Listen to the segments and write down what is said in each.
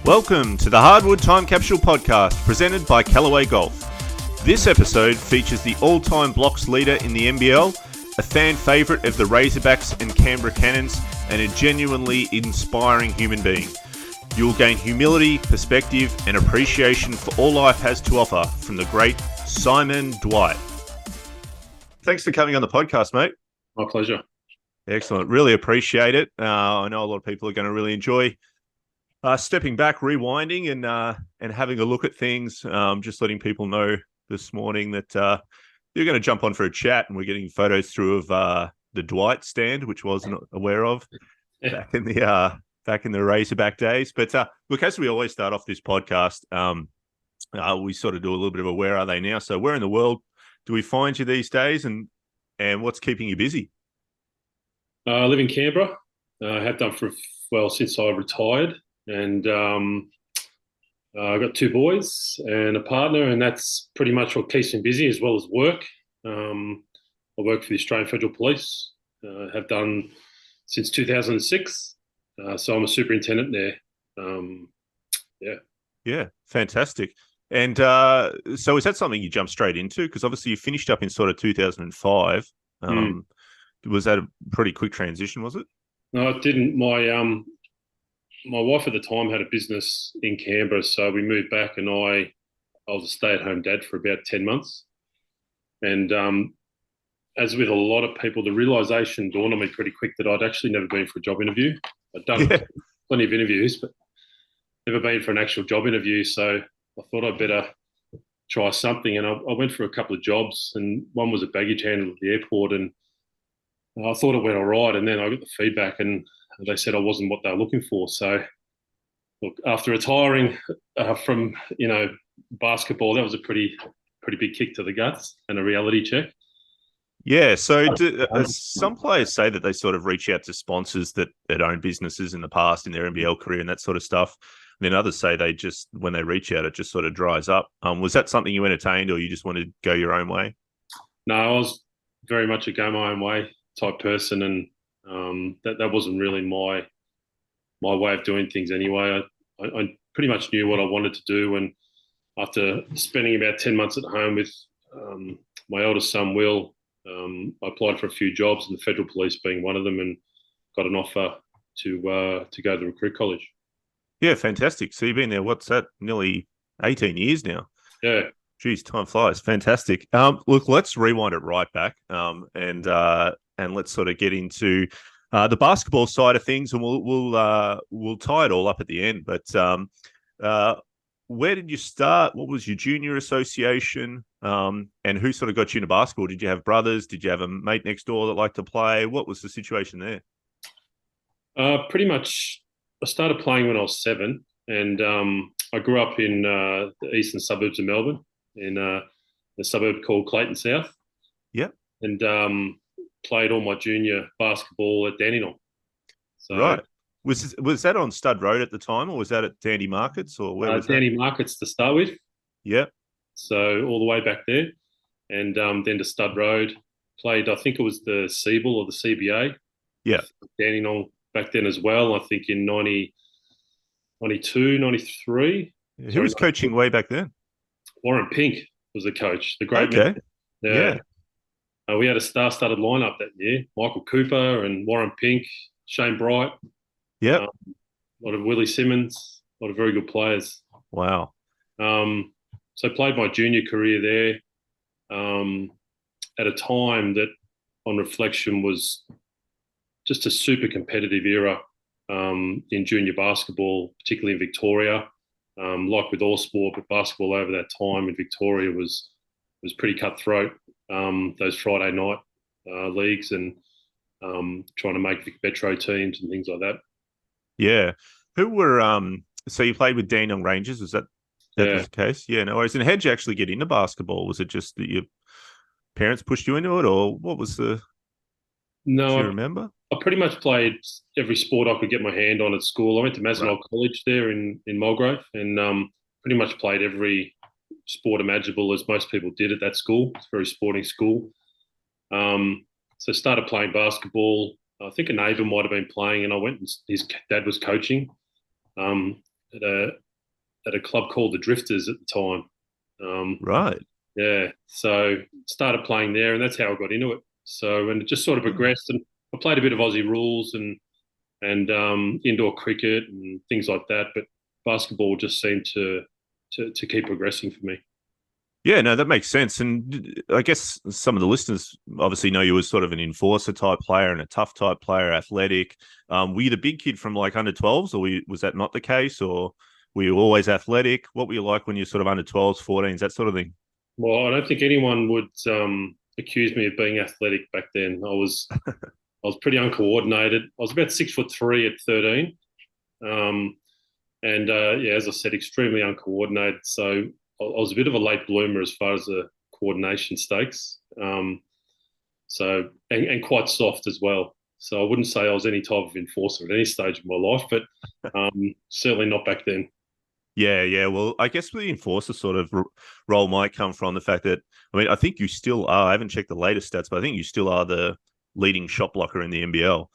Welcome to the Hardwood Time Capsule podcast presented by Callaway Golf. This episode features the all-time blocks leader in the NBL, a fan favourite of the Razorbacks and Canberra Cannons, and a genuinely inspiring human being. You'll gain humility, perspective, and appreciation for all life has to offer from the great Simon Dwight. Thanks for coming on the podcast, mate. My pleasure. Excellent. Really appreciate it. I know a lot of people are going to really enjoy stepping back, rewinding, and having a look at things. Just letting people know this morning that you're going to jump on for a chat, and we're getting photos through of the Dwight stand, which I wasn't aware of back in the Razorback days. But look, as we always start off this podcast, we sort of do a little bit of a where are they now. So where in the world do we find you these days, and what's keeping you busy? I live in Canberra. I have done since I retired. And I've got two boys and a partner, and that's pretty much what keeps me busy, as well as work. I work for the Australian Federal Police. Have done since 2006. So I'm a superintendent there. Yeah, fantastic. And so is that something you jumped straight into? Because obviously you finished up in sort of 2005. Was that a pretty quick transition, was it? No, it didn't. My wife at the time had a business in Canberra, so we moved back, and I was a stay-at-home dad for about 10 months. And as with a lot of people, the realisation dawned on me pretty quick that I'd actually never been for a job interview. I'd done plenty of interviews, but never been for an actual job interview. So I thought I'd better try something. And I went for a couple of jobs, and one was a baggage handler at the airport, and I thought it went all right. And then I got the feedback, and they said I wasn't what they were looking for. So, look, after retiring from basketball, that was a pretty big kick to the guts and a reality check. Yeah. So, some players say that they sort of reach out to sponsors that own businesses in the past in their NBL career and that sort of stuff. And then others say they just, when they reach out, it just sort of dries up. Was that something you entertained, or you just wanted to go your own way? No, I was very much a go my own way type person, and that wasn't really my way of doing things anyway. I pretty much knew what I wanted to do, and after spending about 10 months at home with my eldest son, Will, I applied for a few jobs, and the Federal Police being one of them, and got an offer to go to the recruit college. Yeah, fantastic. So you've been there, what's that, nearly 18 years now? Yeah. Geez, time flies. Fantastic. Look, let's rewind it right back and let's sort of get into the basketball side of things, and we'll tie it all up at the end. But where did you start? What was your junior association? And who sort of got you into basketball? Did you have brothers? Did you have a mate next door that liked to play? What was the situation there? Pretty much, I started playing when I was 7, and I grew up in the eastern suburbs of Melbourne, in a suburb called Clayton South. Yeah. And played all my junior basketball at Dandenong. So, right. Was that on Stud Road at the time, or was that at Dandy Markets, or where was Dandy Markets to start with? Yeah. So all the way back there, and then to Stud Road. Played, I think it was the Siebel or the CBA. Yeah. Dandenong back then as well. I think in 92, 93. Who was coaching way back then? Warren Pink was the coach. The great man. Yeah. We had a star-studded lineup that year: Michael Cooper and Warren Pink, Shane Bright. Yeah. A lot of Willie Simmons. A lot of very good players. Wow. So played my junior career there at a time that, on reflection, was just a super competitive era in junior basketball, particularly in Victoria. Like with all sport, but basketball over that time in Victoria was pretty cutthroat. Those Friday night leagues, and trying to make Metro teams and things like that. Yeah. Who were so you played with Dandenong Rangers, was that was the case? Yeah, no worries. And how'd you actually get into basketball? Was it just that your parents pushed you into it, or what was the No, do you remember? I pretty much played every sport I could get my hand on at school. I went to Mazenod College there in Mulgrave, and pretty much played every sport imaginable, as most people did at that school. It's a very sporting school. So started playing basketball. I think a neighbour might have been playing, and I went, and his dad was coaching. at a club called the Drifters at the time. Right. Yeah, so started playing there, and that's how I got into it. So, and it just sort of progressed, and I played a bit of Aussie rules and indoor cricket and things like that. But basketball just seemed to keep progressing for me. Yeah, no, that makes sense. And I guess some of the listeners obviously know you as sort of an enforcer type player and a tough type player, athletic. Were you the big kid from like under 12s, or was that not the case? Or were you always athletic? What were you like when you were sort of under 12s, 14s, that sort of thing? Well, I don't think anyone would accuse me of being athletic back then. I was pretty uncoordinated. I was about 6'3" at 13, um, and yeah, as I said, extremely uncoordinated. So I was a bit of a late bloomer as far as the coordination stakes. And quite soft as well. So I wouldn't say I was any type of enforcer at any stage of my life, but certainly not back then. Yeah, yeah. Well, I guess the enforcer sort of role might come from the fact that, I mean, I think you still are. I haven't checked the latest stats, but I think you still are the leading shot blocker in the NBL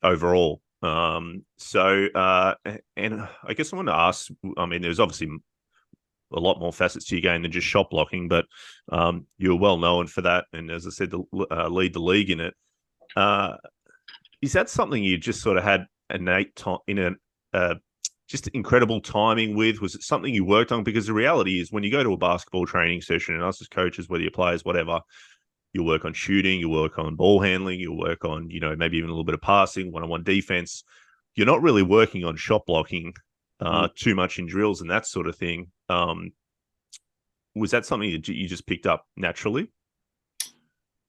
overall. And I guess I want to ask, I mean, there's obviously a lot more facets to your game than just shot blocking, but you're well known for that. And as I said, lead the league in it. Is that something you just sort of had innate in a just incredible timing with? Was it something you worked on? Because the reality is when you go to a basketball training session, and us as coaches, whether you're players, whatever, you'll work on shooting, you'll work on ball handling, you'll work on, maybe even a little bit of passing, one-on-one defense. You're not really working on shot blocking too much in drills and that sort of thing. Was that something that you just picked up naturally?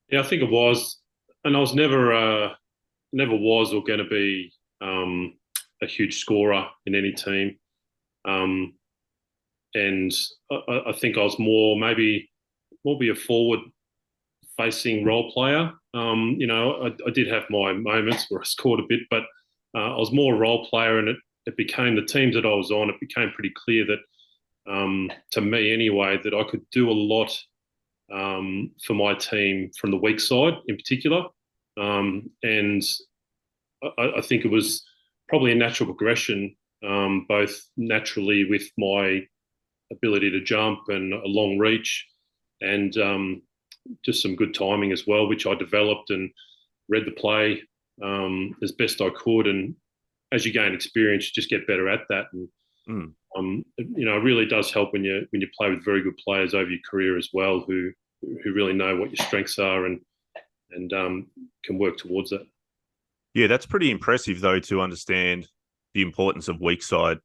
Yeah, I think it was, and I was never was or going to be a huge scorer in any team. And I think I was maybe be a forward facing role player. I did have my moments where I scored a bit, but I was more a role player, and it became the teams that I was on. It became pretty clear that, to me anyway, that I could do a lot for my team from the weak side in particular. And I think it was probably a natural progression, both naturally with my ability to jump and a long reach, and just some good timing as well, which I developed and read the play as best I could. And as you gain experience, you just get better at that. And it really does help when you play with very good players over your career as well, who really know what your strengths are and can work towards that. Yeah, that's pretty impressive, though, to understand the importance of weak side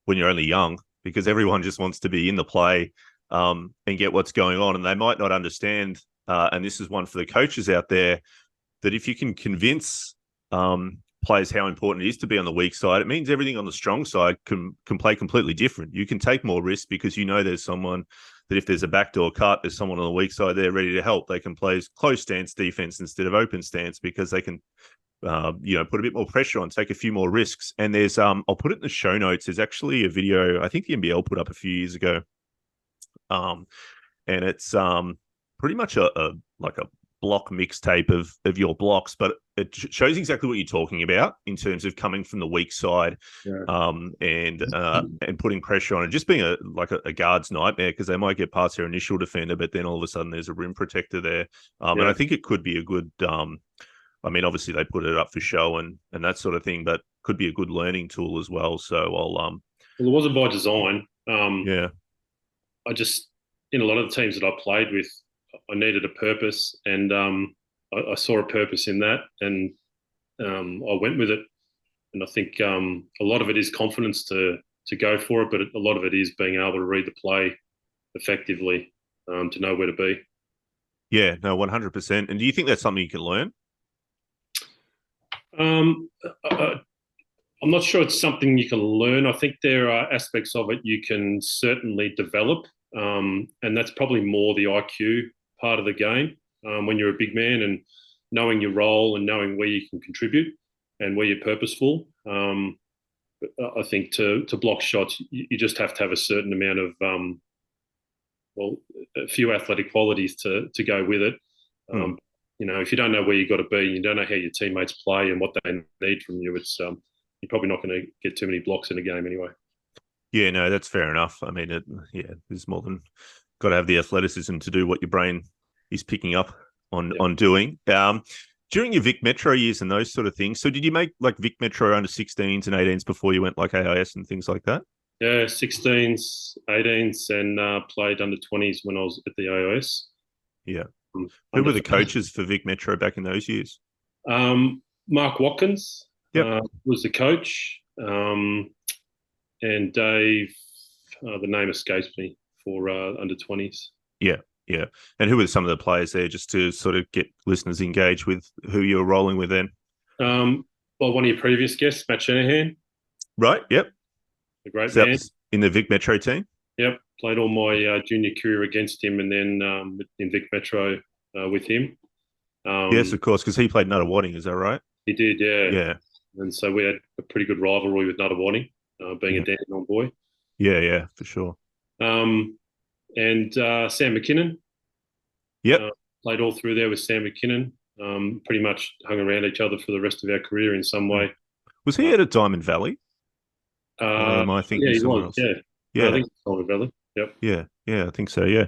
when you're only young, because everyone just wants to be in the play and get what's going on. And they might not understand, and this is one for the coaches out there, that if you can convince players how important it is to be on the weak side, it means everything on the strong side can play completely different. You can take more risks because there's someone that if there's a backdoor cut, there's someone on the weak side there ready to help. They can play close stance defense instead of open stance because they can put a bit more pressure on, take a few more risks. And there's, I'll put it in the show notes. There's actually a video I think the NBL put up a few years ago, and it's pretty much a block mixtape of your blocks, but it shows exactly what you're talking about in terms of coming from the weak side, and putting pressure on it, just being a guard's nightmare because they might get past their initial defender, but then all of a sudden there's a rim protector there, and I think it could be a good. I mean, obviously they put it up for show and that sort of thing, but could be a good learning tool as well. So I'll well, it wasn't by design. Yeah. I just, in a lot of the teams that I played with, I needed a purpose, and I saw a purpose in that, and I went with it. And I think a lot of it is confidence to go for it, but a lot of it is being able to read the play effectively, to know where to be. Yeah, no, 100%. And do you think that's something you can learn? I'm not sure it's something you can learn. I think there are aspects of it you can certainly develop, and that's probably more the IQ part of the game, when you're a big man and knowing your role and knowing where you can contribute and where you're purposeful. I think to block shots, you just have to have a certain amount of, a few athletic qualities to go with it. If you don't know where you've got to be, and you don't know how your teammates play and what they need from you, it's you're probably not going to get too many blocks in a game anyway. Yeah, no, that's fair enough. I mean, there's more than got to have the athleticism to do what your brain is picking up Yeah. on doing. During your Vic Metro years and those sort of things. So, did you make like Vic Metro under 16s and 18s before you went like AIS and things like that? Yeah, 16s, 18s, and played under 20s when I was at the AIS. Yeah. Who Under were the coaches for Vic Metro back in those years? Mark Watkins Yep. was the coach, and Dave, the name escapes me for under 20s. Yeah. Yeah. And who were some of the players there, just to sort of get listeners engaged with who you were rolling with then? Well, one of your previous guests, Matt Shanahan, Right. Yep. a great So that man. was in the Vic Metro team. Yep, played all my junior career against him, and then in Vic Metro with him. Yes, of course, because he played Nuttawading. Is that right? He did, yeah. Yeah. And so we had a pretty good rivalry with Nuttawading, being Yeah. a Dandenong boy. Yeah. Yeah. For sure. And Sam McKinnon. Yep. Played all through there with Sam McKinnon. Pretty much hung around each other for the rest of our career in some way. Was he at a Diamond Valley? Or am I thinking Yeah, he somewhere was. else? Yeah, Yeah. I think it's Diamond Valley. Yep. Yeah. Yeah. I think so. Yeah.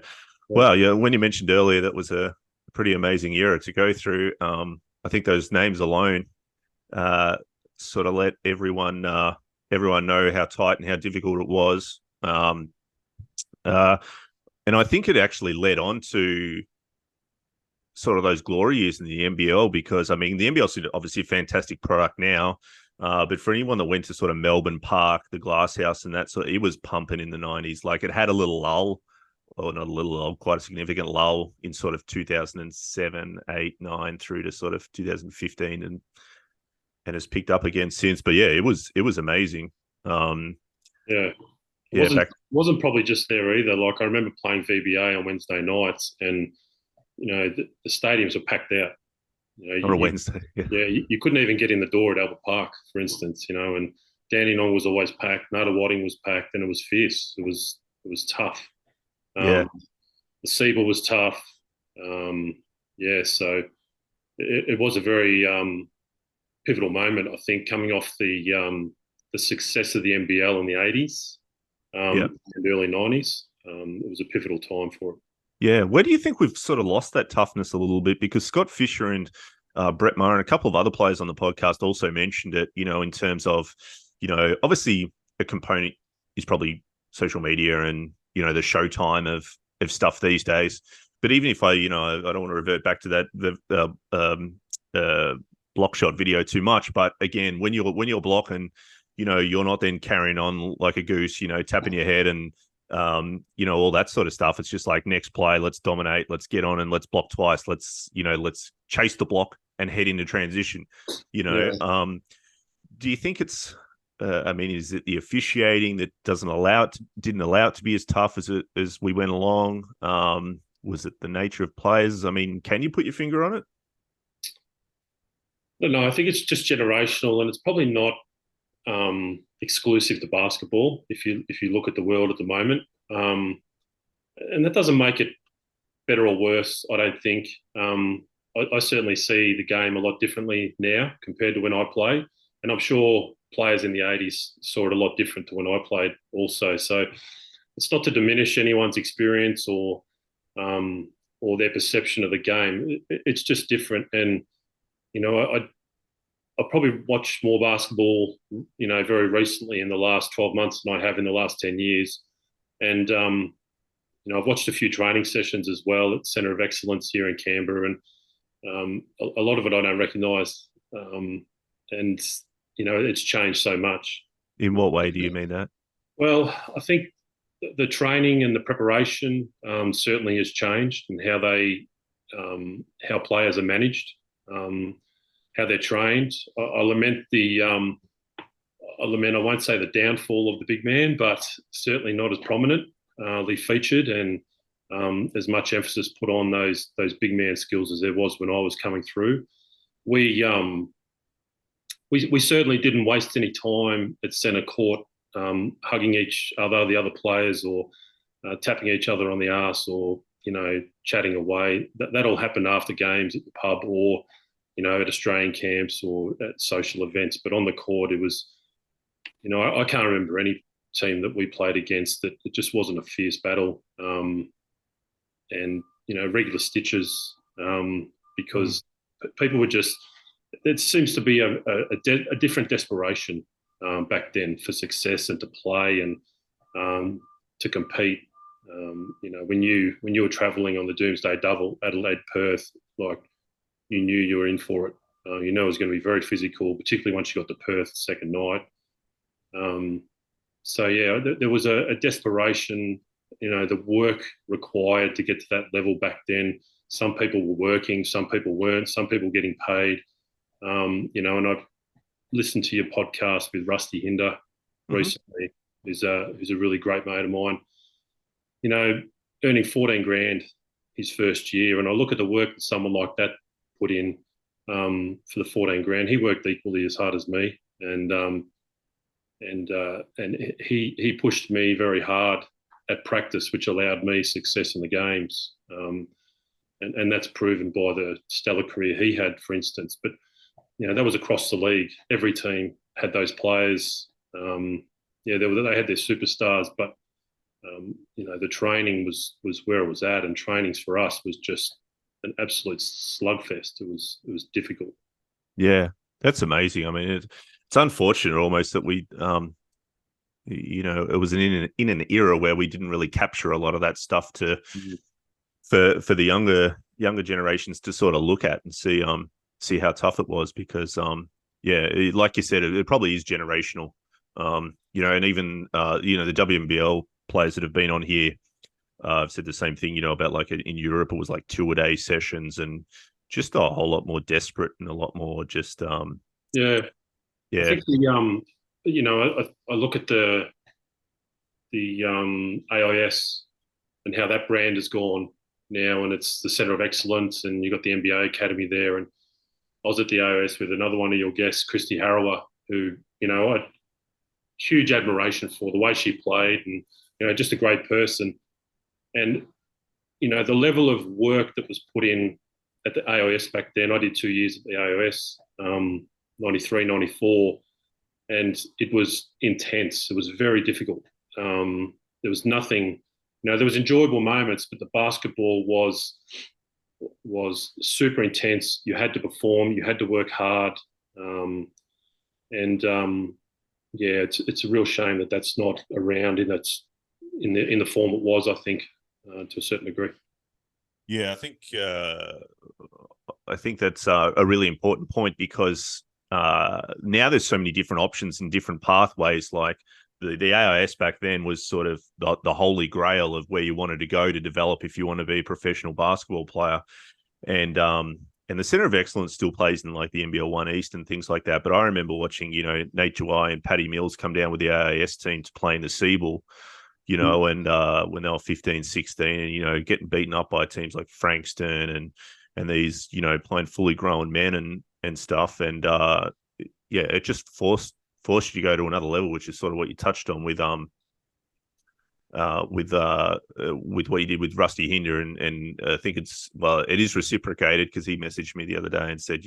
Wow. Yeah. When you mentioned earlier, that was a pretty amazing era to go through. I think those names alone sort of let everyone know how tight and how difficult it was. And I think it actually led on to sort of those glory years in the NBL, because I mean the NBL is obviously a fantastic product now, but for anyone that went to sort of Melbourne Park, the Glass House, and that sort, it was pumping in the 90s. Like it had a little lull, or not a little lull, quite a significant lull in sort of 2007, 8, 9 through to sort of 2015, and has picked up again since. But yeah, it was amazing. Yeah. Yeah, wasn't probably just there either. Like I remember playing VBA on Wednesday nights, and the stadiums were packed out. on a Wednesday. Yeah. Yeah, you couldn't even get in the door at Albert Park, for instance. And Dandenong was always packed. Nuttawading was packed, and it was fierce. It was tough. Yeah. The Siebel was tough. Yeah, so it was a very pivotal moment, I think, coming off the success of the NBL in the 80s and early 90s. It was a pivotal time for it. Yeah. Where do you think we've sort of lost that toughness a little bit? Because Scott Fisher and Brett Maher and a couple of other players on the podcast also mentioned it, in terms of, obviously a component is probably social media and, the showtime of stuff these days. But even if I don't want to revert back to that, the block shot video too much. But again, when you're blocking, you're not then carrying on like a goose, tapping your head and, all that sort of stuff. It's just like next play, let's dominate, let's get on and let's block twice. Let's chase the block and head into transition, Yeah. Do you think it's, is it the officiating that didn't allow it to be as tough as we went along? Was it the nature of players? I mean, can you put your finger on it? No, I think it's just generational, and it's probably not exclusive to basketball. If you look at the world at the moment, and that doesn't make it better or worse, I don't think. I certainly see the game a lot differently now compared to when I played, and I'm sure players in the 80s saw it a lot different to when I played also. So it's not to diminish anyone's experience or their perception of the game. It's just different, and I probably watched more basketball, very recently in the last 12 months than I have in the last 10 years. And, I've watched a few training sessions as well at Centre of Excellence here in Canberra. And a lot of it I don't recognise. And, it's changed so much. In what way do you mean that? Well, I think the training and the preparation certainly has changed, and how players are managed. How they're trained. I lament I won't say the downfall of the big man, but certainly not as prominently featured, and as much emphasis put on those big man skills as there was when I was coming through. We certainly didn't waste any time at centre court hugging each other, the other players, or tapping each other on the arse, or chatting away. That all happened after games at the pub, or at Australian camps or at social events. But on the court, it was, I can't remember any team that we played against that it just wasn't a fierce battle, and regular stitches, because people were just. It seems to be a different desperation back then for success and to play and to compete. When you were travelling on the Doomsday Double, Adelaide, Perth, like you knew you were in for it. It was going to be very physical, particularly once you got to Perth second night. There was a desperation. The work required to get to that level back then. Some people were working, some people weren't, some people getting paid. And I've listened to your podcast with Rusty Hinder recently, who's a really great mate of mine. Earning 14 grand his first year, and I look at the work that someone like that put in for the 14 grand. He worked equally as hard as me, and he pushed me very hard at practice, which allowed me success in the games. And that's proven by the stellar career he had, for instance. But that was across the league. Every team had those players. They had their superstars, but the training was where it was at, and trainings for us was just an absolute slugfest. It was difficult. Yeah, that's amazing. I mean, it's unfortunate almost that we, it was in an era where we didn't really capture a lot of that stuff for the younger generations to sort of look at and see how tough it was, because like you said, it probably is generational. And even the WNBL players that have been on here, I've said the same thing, about like in Europe, it was like 2-a-day sessions and just a whole lot more desperate and a lot more just I think I look at the AIS and how that brand has gone now, and it's the center of excellence, and you've got the NBA Academy there. And I was at the AIS with another one of your guests, Christy Harrower, who, I had huge admiration for the way she played, and, just a great person. And, the level of work that was put in at the AIS back then, I did 2 years at the AIS, 93, 94, and it was intense. It was very difficult. There was nothing, there was enjoyable moments, but the basketball was super intense. You had to perform, you had to work hard. It's a real shame that that's not around in the form it was, I think, to a certain degree. Yeah, I think that's a really important point, because now there's so many different options and different pathways. Like the AIS back then was sort of the holy grail of where you wanted to go to develop if you want to be a professional basketball player. And the Center of Excellence still plays in like the NBL 1 East and things like that. But I remember watching, Nate July and Paddy Mills come down with the AIS team to play in the Seabull, and when they were 15, 16, and, getting beaten up by teams like Frankston and these, playing fully grown men and stuff. And it just forced you to go to another level, which is sort of what you touched on with what you did with Rusty Hinder, and I think it is reciprocated, because he messaged me the other day and said,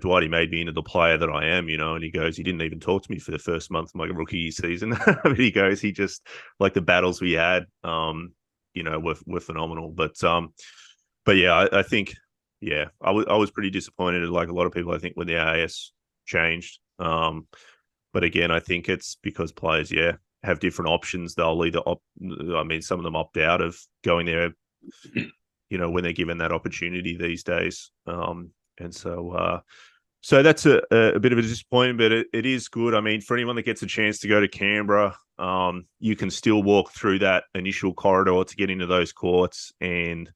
Dwight, he made me into the player that I am, and he goes, he didn't even talk to me for the first month of my rookie season. He goes, he just, like, the battles we had, were phenomenal. But yeah, I think, I was pretty disappointed, like a lot of people, I think, when the AIS changed. But again, I think it's because players, have different options. They'll either some of them opt out of going there, when they're given that opportunity these days. And so that's a bit of a disappointment, but it is good. I mean, for anyone that gets a chance to go to Canberra, you can still walk through that initial corridor to get into those courts, and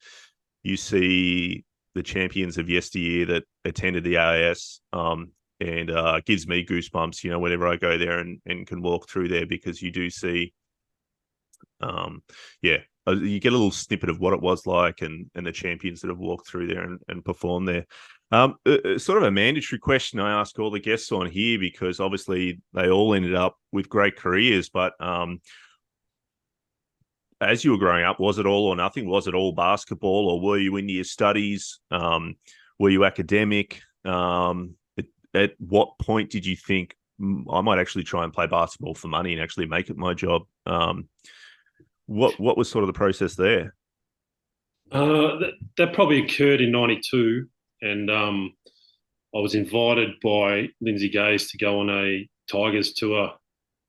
you see the champions of yesteryear that attended the AIS. And it gives me goosebumps, whenever I go there and can walk through there, because you do see, you get a little snippet of what it was like, and the champions that have walked through there and performed there. Sort of a mandatory question I ask all the guests on here, because obviously they all ended up with great careers, but as you were growing up, was it all or nothing? Was it all basketball, or were you into your studies? Were you academic? At what point did you think, I might actually try and play basketball for money and actually make it my job. What was sort of the process there? That probably occurred in '92, and I was invited by Lindsay Gaze to go on a Tigers tour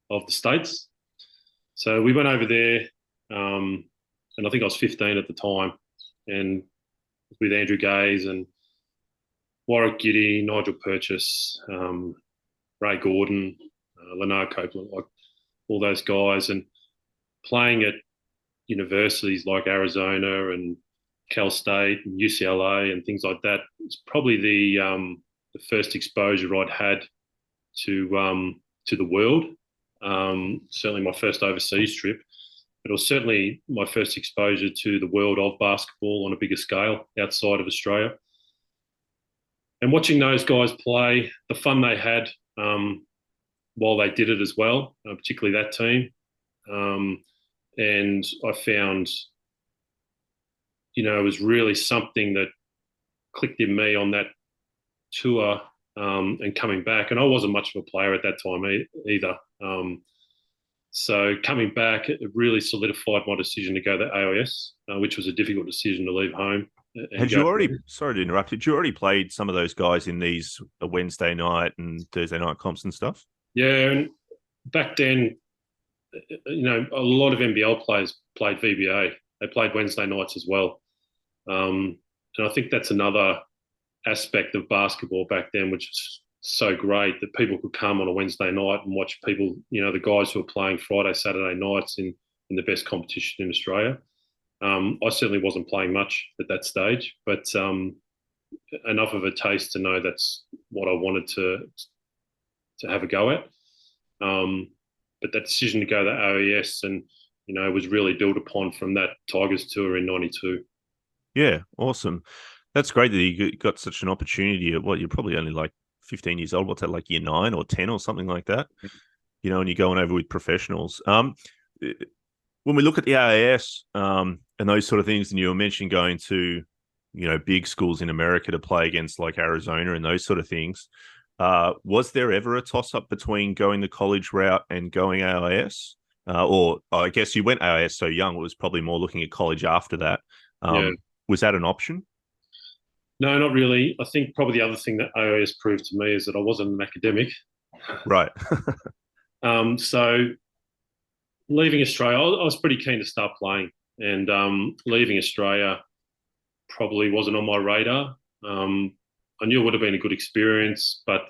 of the States. So we went over there, and I think I was 15 at the time, and with Andrew Gaze and Warwick Giddy, Nigel Purchase, Ray Gordon, Leonard Copeland, like all those guys, and playing at universities like Arizona and Cal State and UCLA and things like that. It's probably the first exposure I'd had to the world. Certainly my first overseas trip, but it was certainly my first exposure to the world of basketball on a bigger scale outside of Australia. And watching those guys play, the fun they had while they did it as well, particularly that team. And I found, it was really something that clicked in me on that tour and coming back. And I wasn't much of a player at that time either. So coming back, it really solidified my decision to go to AIS, which was a difficult decision to leave home. Had you already, sorry to interrupt, had you already played some of those guys in these Wednesday night and Thursday night comps and stuff? Yeah, and back then, a lot of NBL players played VBA. They played Wednesday nights as well. And I think that's another aspect of basketball back then, which was so great that people could come on a Wednesday night and watch people, the guys who were playing Friday, Saturday nights in the best competition in Australia. I certainly wasn't playing much at that stage, but enough of a taste to know that's what I wanted to have a go at. But that decision to go to AES and, was really built upon from that Tigers tour in '92. Yeah, awesome. That's great that you got such an opportunity at you're probably only like 15 years old. What's that, like year 9 or 10 or something like that? And you're going over with professionals. When we look at the AAS and those sort of things, and you were mentioning going to, big schools in America to play against like Arizona and those sort of things, was there ever a toss-up between going the college route and going AIS? Or I guess you went AIS so young, it was probably more looking at college after that. Yeah. Was that an option? No, not really. I think probably the other thing that AIS proved to me is that I wasn't an academic. Right. So leaving Australia, I was pretty keen to start playing, and leaving Australia probably wasn't on my radar. I knew it would have been a good experience, but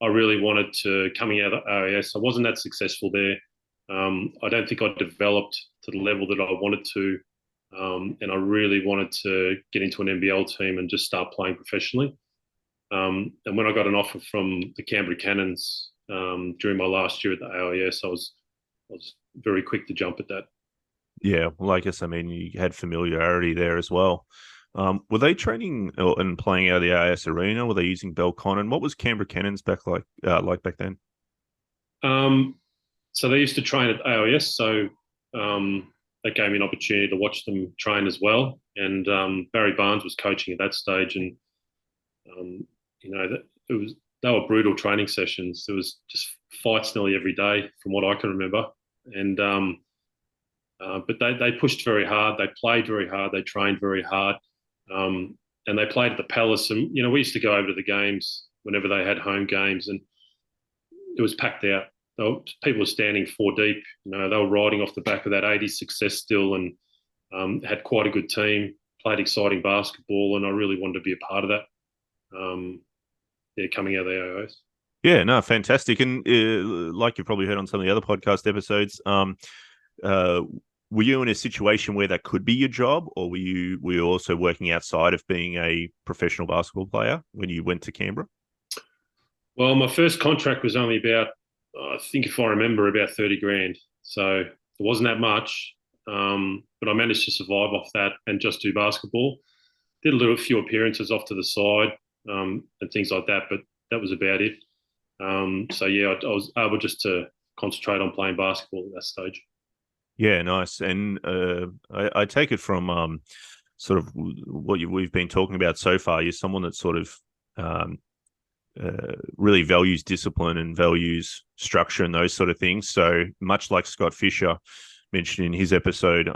I really wanted to, coming out of AIS, I wasn't that successful there. I don't think I developed to the level that I wanted to. And I really wanted to get into an NBL team and just start playing professionally. And when I got an offer from the Canberra Cannons during my last year at the AIS, I was very quick to jump at that. Yeah, well, I guess, you had familiarity there as well. Were they training and playing out of the AIS arena? Were they using Belconnen? What was Canberra Cannons back like back then? So they used to train at AIS, so that gave me an opportunity to watch them train as well. And Barry Barnes was coaching at that stage, and they were brutal training sessions. There was just fights nearly every day, from what I can remember. And but they pushed very hard. They played very hard. They trained very hard. And they played at the Palace. And we used to go over to the games whenever they had home games, and it was packed out. People were standing 4 deep. They were riding off the back of that '80s success still, and had quite a good team. Played exciting basketball, and I really wanted to be a part of that. Coming out of the AIS. Yeah, no, fantastic. And like you've probably heard on some of the other podcast episodes, were you in a situation where that could be your job, or were you also working outside of being a professional basketball player when you went to Canberra? Well, my first contract was only about, I think if I remember, about 30 grand. So it wasn't that much, but I managed to survive off that and just do basketball. Did a few appearances off to the side and things like that, but that was about it. So yeah, I was able just to concentrate on playing basketball at that stage. Yeah, nice. And I take it from sort of what we've been talking about so far. You're someone that's sort of really values discipline and values structure and those sort of things. So much like Scott Fisher mentioned in his episode,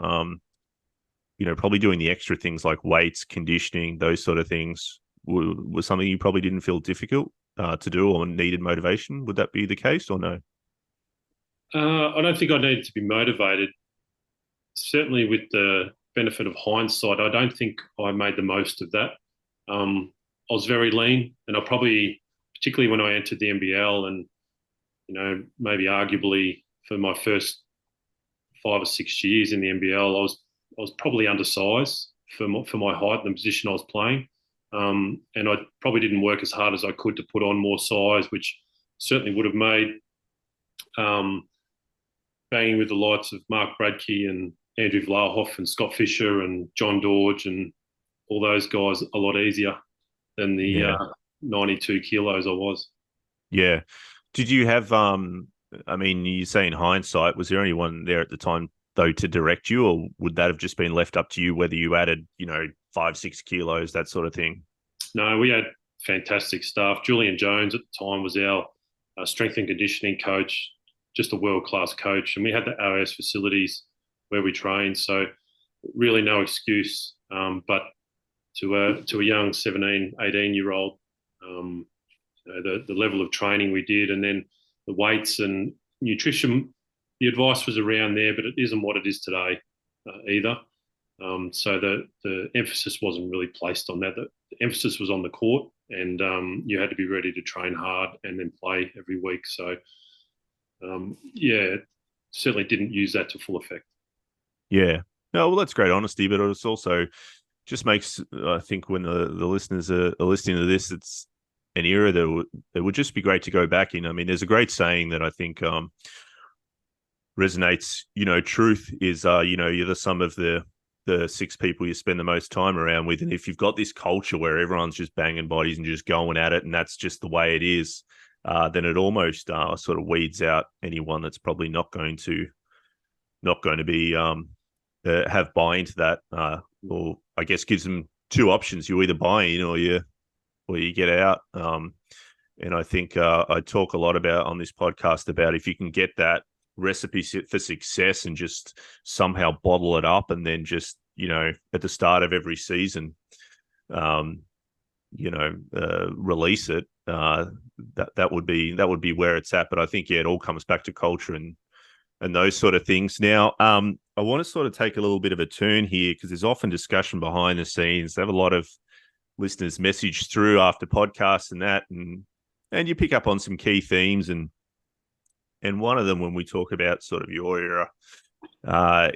probably doing the extra things like weights, conditioning, those sort of things was something you probably didn't feel difficult to do or needed motivation. Would that be the case or no? I don't think I needed to be motivated. Certainly, with the benefit of hindsight, I don't think I made the most of that. I was very lean, and I probably, particularly when I entered the NBL, and maybe arguably for my first 5 or 6 years in the NBL, I was probably undersized for my height and the position I was playing, and I probably didn't work as hard as I could to put on more size, which certainly would have made banging with the likes of Mark Bradkey and Andrew Vlahoff and Scott Fisher and John Dorge and all those guys a lot easier than the 92 kilos I was. Yeah. Did you have, you say in hindsight, was there anyone there at the time, though, to direct you, or would that have just been left up to you, whether you added, 5-6 kilos, that sort of thing? No, we had fantastic staff. Julian Jones at the time was our strength and conditioning coach, just a world-class coach. And we had the RAS facilities where we trained. So really no excuse. But to a young 17, 18-year-old, the level of training we did, and then the weights and nutrition, the advice was around there, but it isn't what it is today either. So the emphasis wasn't really placed on that. The emphasis was on the court, and you had to be ready to train hard and then play every week. So, certainly didn't use that to full effect. Yeah. No, well, that's great honesty, but it's also just makes, I think, when the listeners are listening to this, it's an era that it would just be great to go back in. I mean, there's a great saying that I think resonates, truth is, you're the sum of the 6 people you spend the most time around with. And if you've got this culture where everyone's just banging bodies and just going at it, and that's just the way it is, then it almost sort of weeds out anyone that's probably not going to be have buy into that, or I guess gives them 2 options: you either buy in or you get out. And I think I talk a lot about on this podcast about if you can get that recipe for success and just somehow bottle it up, and then just at the start of every season, release it. That would be where it's at. But I think it all comes back to culture and those sort of things. Now, I want to sort of take a little bit of a turn here because there's often discussion behind the scenes. I have a lot of listeners message through after podcasts and that, and you pick up on some key themes, and one of them when we talk about sort of your era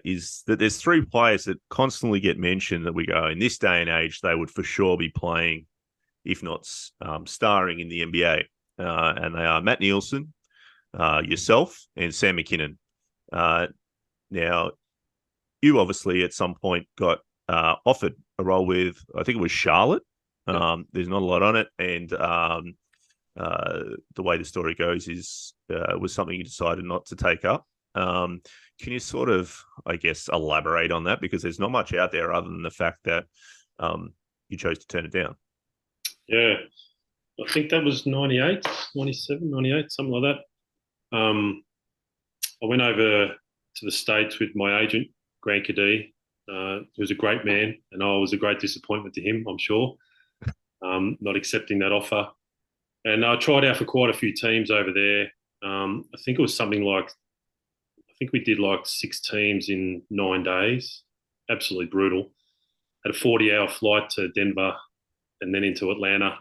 is that there's 3 players that constantly get mentioned that we go, in this day and age, they would for sure be playing, if not starring in the NBA. And they are Matt Nielsen, yourself, and Sam McKinnon. Now, you obviously at some point got offered a role with, I think it was Charlotte. There's not a lot on it. And the way the story goes is was something you decided not to take up. Can you sort of, I guess, elaborate on that? Because there's not much out there other than the fact that you chose to turn it down. Yeah, I think that was 98, 97, 98, something like that. I went over to the States with my agent, Grant Cadee, who was a great man, and I was a great disappointment to him, I'm sure, not accepting that offer. And I tried out for quite a few teams over there. I think it was something like, I think we did like 6 teams in 9 days. Absolutely brutal. Had a 40-hour flight to Denver and then into Atlanta,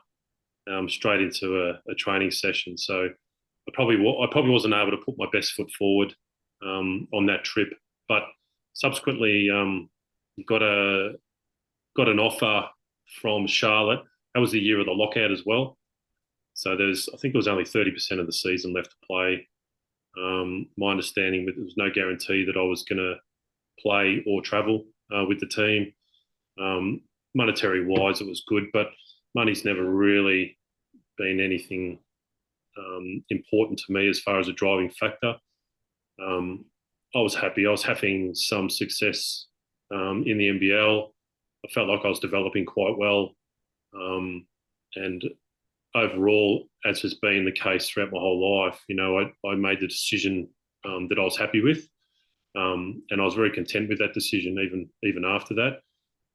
straight into a training session. So I probably wasn't able to put my best foot forward on that trip. But subsequently, got an offer from Charlotte. That was the year of the lockout as well. So I think it was only 30% of the season left to play. My understanding, there was no guarantee that I was going to play or travel with the team. Monetary wise, it was good, but money's never really been anything important to me as far as a driving factor. I was happy. I was having some success in the NBL. I felt like I was developing quite well, and overall, as has been the case throughout my whole life, I made the decision that I was happy with, and I was very content with that decision, even after that.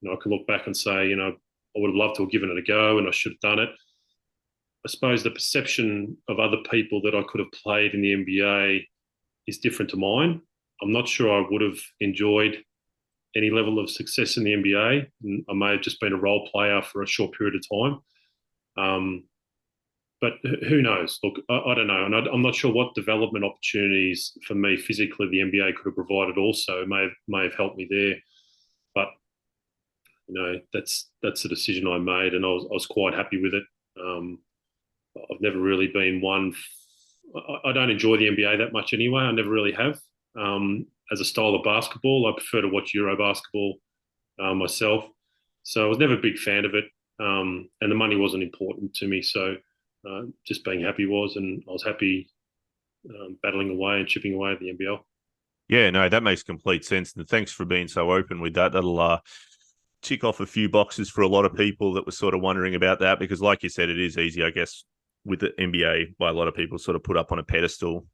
I can look back and say, I would have loved to have given it a go, and I should have done it. I suppose the perception of other people that I could have played in the NBA is different to mine. I'm not sure I would have enjoyed any level of success in the NBA. I may have just been a role player for a short period of time. But who knows? Look, I don't know. And I'm not sure what development opportunities for me physically the NBA could have provided also may have helped me there. But, that's the decision I made, and I was quite happy with it. I've never really been one. I don't enjoy the NBA that much anyway. I never really have. As a style of basketball, I prefer to watch Euro basketball myself. So I was never a big fan of it, and the money wasn't important to me. So just being happy was, and I was happy battling away and chipping away at the NBL. Yeah, no, that makes complete sense. And thanks for being so open with that. That'll tick off a few boxes for a lot of people that were sort of wondering about that, because like you said, it is easy, I guess, with the NBA by a lot of people sort of put up on a pedestal.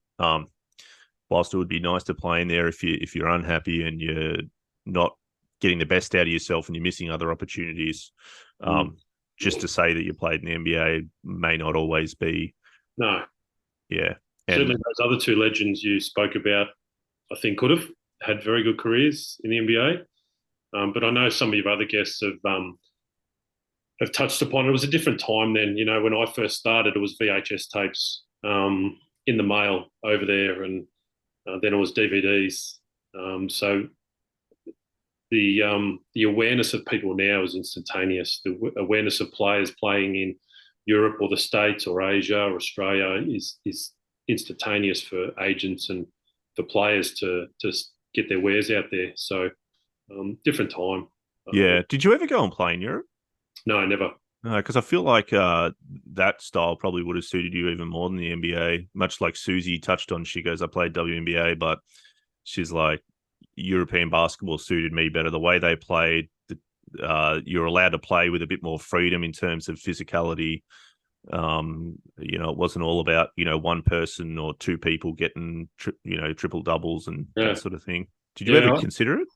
Whilst it would be nice to play in there if you're unhappy and you're not getting the best out of yourself and you're missing other opportunities. Just to say that you played in the NBA may not always be. No. Yeah. Certainly those other two legends you spoke about, I think could have had very good careers in the NBA. But I know some of your other guests have touched upon it. It was a different time then. When I first started, it was VHS tapes in the mail over there, and then it was DVDs. So the awareness of people now is instantaneous. The awareness of players playing in Europe or the States or Asia or Australia is instantaneous for agents and for players to get their wares out there. So different time. Yeah. Did you ever go and play in Europe? No, never. No, because I feel like that style probably would have suited you even more than the NBA. Much like Susie touched on, she goes, I played WNBA, but she's like, European basketball suited me better. The way they played, you're allowed to play with a bit more freedom in terms of physicality. It wasn't all about, one person or two people getting, triple doubles and that sort of thing. Did you ever consider it?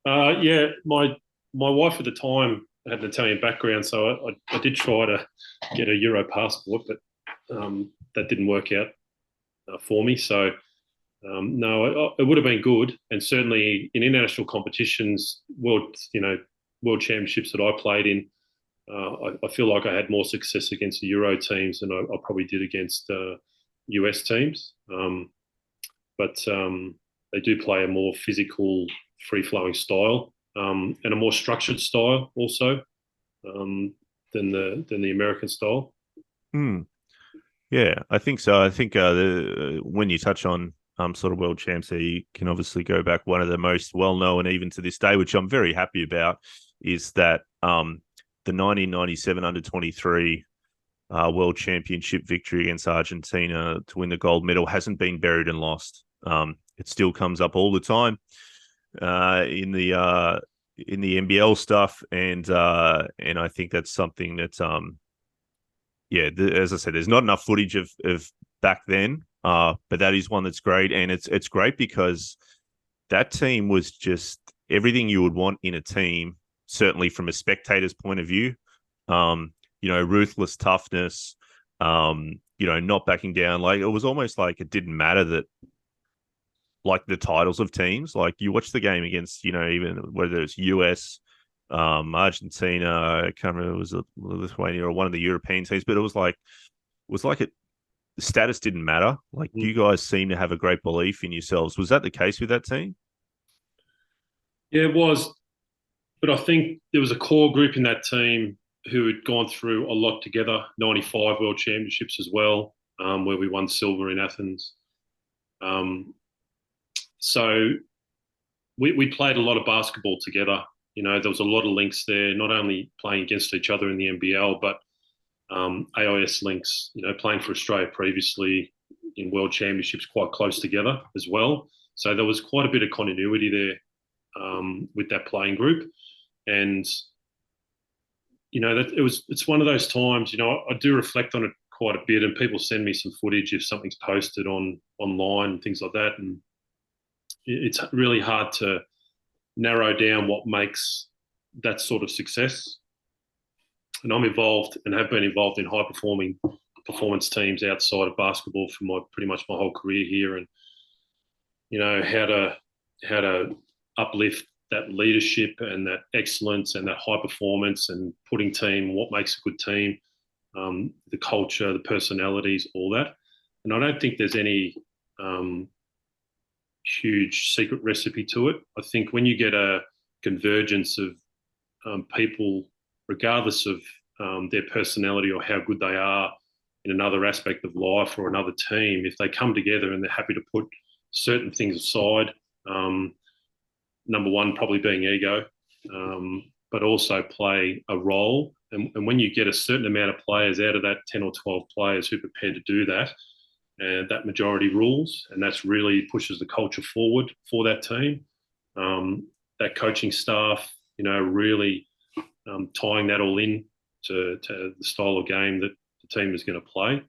Yeah, my wife at the time had an Italian background, so I did try to get a Euro passport, but that didn't work out for me. So no, it would have been good, and certainly in international competitions, world championships that I played in, I feel like I had more success against the Euro teams than I probably did against US teams. But they do play a more physical, free-flowing style, and a more structured style also than the American style. Yeah, I think so. I think when you touch on sort of world champs, you can obviously go back. One of the most well-known, even to this day, which I'm very happy about, is that the 1997 under-23 World Championship victory against Argentina to win the gold medal hasn't been buried and lost. It still comes up all the time in the NBL stuff, and I think that's something that as I said, there's not enough footage of back then, but that is one that's great, and it's great because that team was just everything you would want in a team. Certainly from a spectator's point of view, ruthless toughness, not backing down. Like it was almost like it didn't matter that, like the titles of teams, like you watch the game against, even whether it's US, Argentina, I can't remember, it was Lithuania or one of the European teams, but it was like the status didn't matter. Like you guys seem to have a great belief in yourselves. Was that the case with that team? Yeah, it was. But I think there was a core group in that team who had gone through a lot together, 95 World Championships as well, where we won silver in Athens. So we played a lot of basketball together. There was a lot of links there, not only playing against each other in the NBL, but AIS links, playing for Australia previously in World Championships quite close together as well. So there was quite a bit of continuity there with that playing group. And, that it's one of those times. I do reflect on it quite a bit, and people send me some footage if something's posted online and things like that, and it's really hard to narrow down what makes that sort of success. And I'm involved and have been involved in high performing performance teams outside of basketball for pretty much my whole career here, and how to uplift that leadership and that excellence and that high performance and what makes a good team, the culture, the personalities, all that. And I don't think there's any huge secret recipe to it. I think when you get a convergence of people, regardless of their personality or how good they are in another aspect of life or another team, if they come together and they're happy to put certain things aside, number one probably being ego, but also play a role. And when you get a certain amount of players out of that 10 or 12 players who are prepared to do that, and that majority rules, and that's really pushes the culture forward for that team. That coaching staff, really tying that all in to the style of game that the team is going to play.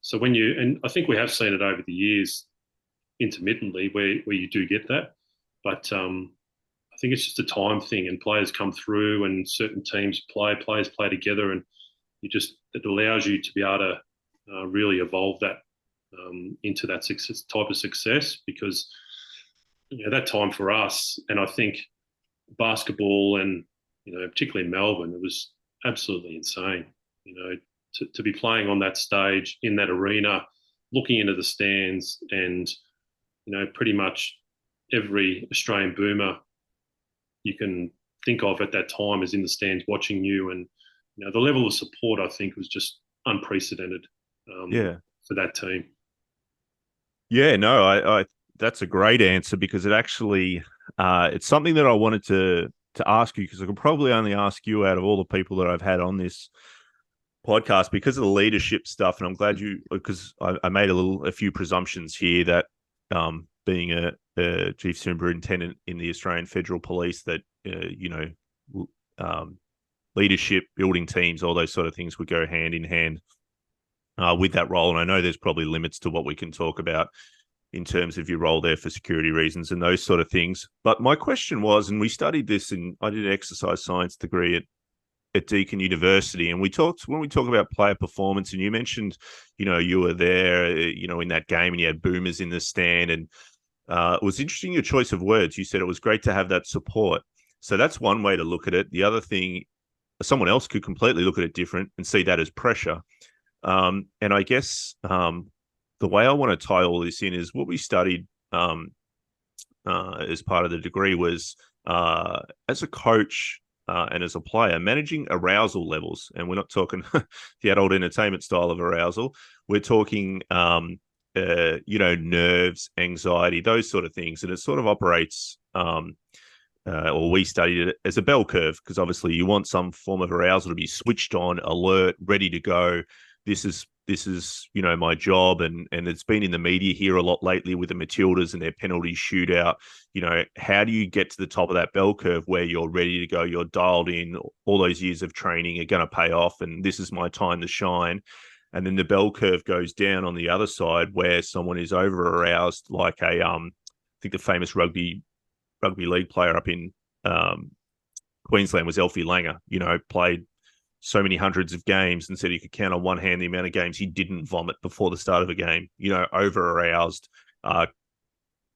So and I think we have seen it over the years intermittently where you do get that, but I think it's just a time thing, and players come through and certain players play together, and it allows you to be able to really evolve that into that type of success, because that time for us, and I think basketball and particularly in Melbourne, it was absolutely insane. To be playing on that stage in that arena, looking into the stands, and pretty much every Australian boomer you can think of at that time is in the stands watching you, and the level of support I think was just unprecedented. For that team. Yeah, no, I that's a great answer, because it actually it's something that I wanted to ask you, because I could probably only ask you out of all the people that I've had on this podcast because of the leadership stuff. And I'm glad because I made a few presumptions here that being a chief superintendent in the Australian Federal Police, that leadership, building teams, all those sort of things would go hand in hand with that role. And I know there's probably limits to what we can talk about in terms of your role there for security reasons and those sort of things. But my question was, and we studied this, and I did an exercise science degree at Deakin University, and when we talk about player performance, and you mentioned, you were there, in that game, and you had boomers in the stand, and it was interesting, your choice of words. You said it was great to have that support. So that's one way to look at it. The other thing, someone else could completely look at it different and see that as pressure. And I guess the way I want to tie all this in is what we studied as part of the degree was as a coach and as a player, managing arousal levels. And we're not talking the adult entertainment style of arousal. We're talking, nerves, anxiety, those sort of things. And it sort of operates, or we studied it as a bell curve, because obviously you want some form of arousal to be switched on, alert, ready to go. This is my job, and it's been in the media here a lot lately with the Matildas and their penalty shootout. How do you get to the top of that bell curve where you're ready to go, you're dialed in, all those years of training are going to pay off, and this is my time to shine. And then the bell curve goes down on the other side where someone is over aroused, like I think the famous rugby league player up in Queensland was Elfie Langer, played so many hundreds of games and said he could count on one hand the amount of games he didn't vomit before the start of a game, over aroused,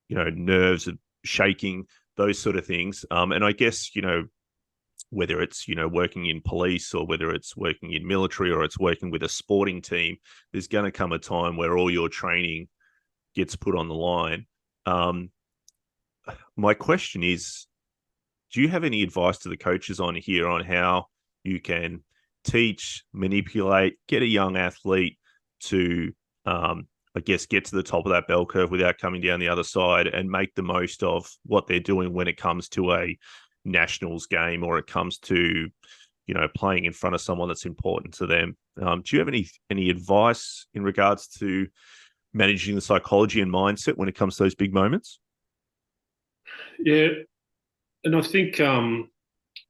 nerves shaking, those sort of things. And I guess, whether it's, working in police, or whether it's working in military, or it's working with a sporting team, there's going to come a time where all your training gets put on the line. My question is, do you have any advice to the coaches on here on how you can teach, manipulate, get a young athlete to, get to the top of that bell curve without coming down the other side, and make the most of what they're doing when it comes to a nationals game, or it comes to, playing in front of someone that's important to them? Do you have any advice in regards to managing the psychology and mindset when it comes to those big moments? Yeah, and I think